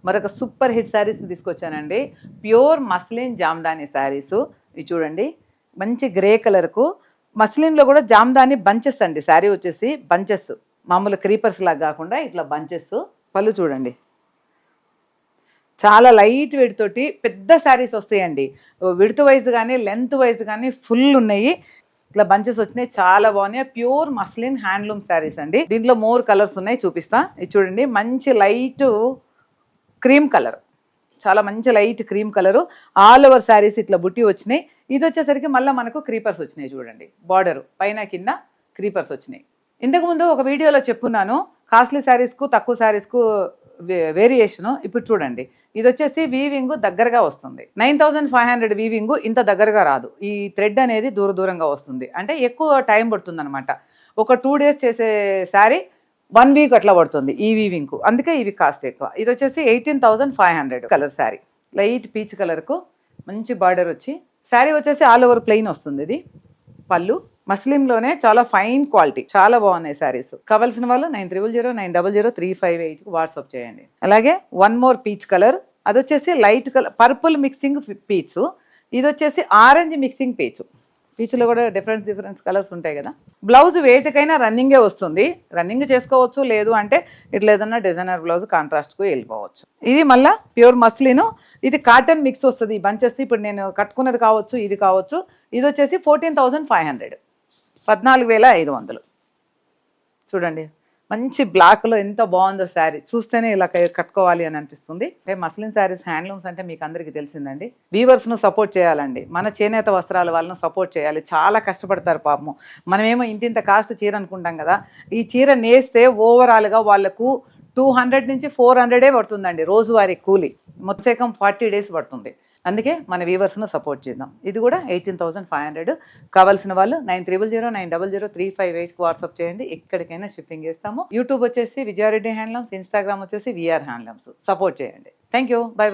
మరొక super hit saris తీసుకొచ్చానండి. Pure muslin Jamdani saris. ఇవి చూడండి, మంచి గ్రే కలర్కు మస్లిన్లో కూడా జామ్దాని బంచెస్ అండి. శారీ వచ్చేసి బంచెస్, మామూలు క్రీపర్స్ లాగా కాకుండా ఇట్లా బంచెస్. పళ్ళు చూడండి, చాలా లైట్ వెయిట్ తోటి పెద్ద శారీస్ వస్తాయండి. విడ్త్ వైజ్ కానీ లెంత్ వైజ్ కానీ ఫుల్ ఉన్నాయి. ఇట్లా బంచెస్ వచ్చినాయి, చాలా బాగున్నాయి. ప్యూర్ మస్లిన్ హ్యాండ్లూమ్ శారీస్ అండి. దీంట్లో మోర్ కలర్స్ ఉన్నాయి, చూపిస్తా. ఇది చూడండి, మంచి లైట్ క్రీమ్ కలర్, చాలా మంచి light cream colour. All over saris ఇట్లా బుట్టి వచ్చినాయి. ఇది వచ్చేసరికి మళ్ళీ మనకు క్రీపర్స్ వచ్చినాయి. చూడండి, బార్డరు పైన కింద క్రీపర్స్ వచ్చినాయి. ఇంతకుముందు ఒక వీడియోలో చెప్పున్నాను కాస్ట్లీ శారీస్కు తక్కువ శారీస్కు వేరియేషను. ఇప్పుడు చూడండి, ఇది వచ్చేసి వీవింగ్ దగ్గరగా వస్తుంది. 9500 వీవింగ్ ఇంత దగ్గరగా రాదు. ఈ థ్రెడ్ అనేది దూరంగా వస్తుంది, అంటే ఎక్కువ టైం పడుతుంది అనమాట. ఒక 2 days చేసే శారీ 1 week అట్లా పడుతుంది ఈ వీవింగ్కు, అందుకే ఇవి కాస్ట్ ఎక్కువ. ఇది వచ్చేసి 18,500 కలర్ శారీ, లైట్ పీచ్ కలర్కు మంచి బార్డర్ వచ్చి. శారీ వచ్చేసి ఆల్ ఓవర్ ప్లెయిన్ వస్తుంది. ఇది పళ్ళు మస్లింలోనే చాలా ఫైన్ క్వాలిటీ, చాలా బాగున్నాయి శారీస్. కావాల్సిన వాళ్ళు 9009000358 వాట్సాప్ చేయండి. అలాగే 1 more పీచ్ కలర్, అది వచ్చేసి light colour purple mixing peach. ఇది వచ్చేసి ఆరెంజ్ మిక్సింగ్ పీచ్. పీచ్లో కూడా డిఫరెన్స్ కలర్స్ ఉంటాయి కదా. బ్లౌజ్ వేటికైనా రన్నింగే వస్తుంది, రన్నింగ్ చేసుకోవచ్చు. లేదు అంటే ఇట్లా ఏదన్నా డిజైనర్ బ్లౌజ్ కాంట్రాస్ట్కు వెళ్ళిపోవచ్చు. ఇది మళ్ళీ ప్యూర్ మస్లిన్, ఇది కాటన్ మిక్స్ వస్తుంది. ఈ బంచెస్ ఇప్పుడు నేను కట్టుకున్నది కావచ్చు, ఇది కావచ్చు. ఇది వచ్చేసి 14,500, 14,500. చూడండి, మంచి బ్లాక్లో ఎంత బాగుందో శారీ. చూస్తేనే ఇలా కట్టుకోవాలి అని అనిపిస్తుంది. మస్లిన్ శారీస్ హ్యాండ్లూమ్స్ అంటే మీకు అందరికీ తెలిసిందండి. వీవర్స్ను సపోర్ట్ చేయాలండి, మన చేనేత వస్త్రాల వాళ్ళను సపోర్ట్ చేయాలి. చాలా కష్టపడతారు పాపము. మనమేమో ఇంత కాస్ట్ చీర అనుకుంటాం కదా. ఈ చీర నేస్తే ఓవరాల్గా వాళ్ళకు 200 నుంచి 400 పడుతుందండి రోజువారీ కూలి. మొత్తం 40 days పడుతుంది. అందుకే మన వీవర్స్ను సపోర్ట్ చేద్దాం. ఇది కూడా 18,500. కావాల్సిన వాళ్ళు 9009000358 వాట్సాప్ చేయండి. ఎక్కడికైనా షిప్పింగ్ చేస్తాము. యూట్యూబ్ వచ్చేసి విజయారెడ్డి హ్యాండ్లూమ్స్, ఇన్స్టాగ్రామ్ వచ్చేసి విఆర్ హ్యాండ్లూమ్స్. సపోర్ట్ చేయండి. Thank you, by.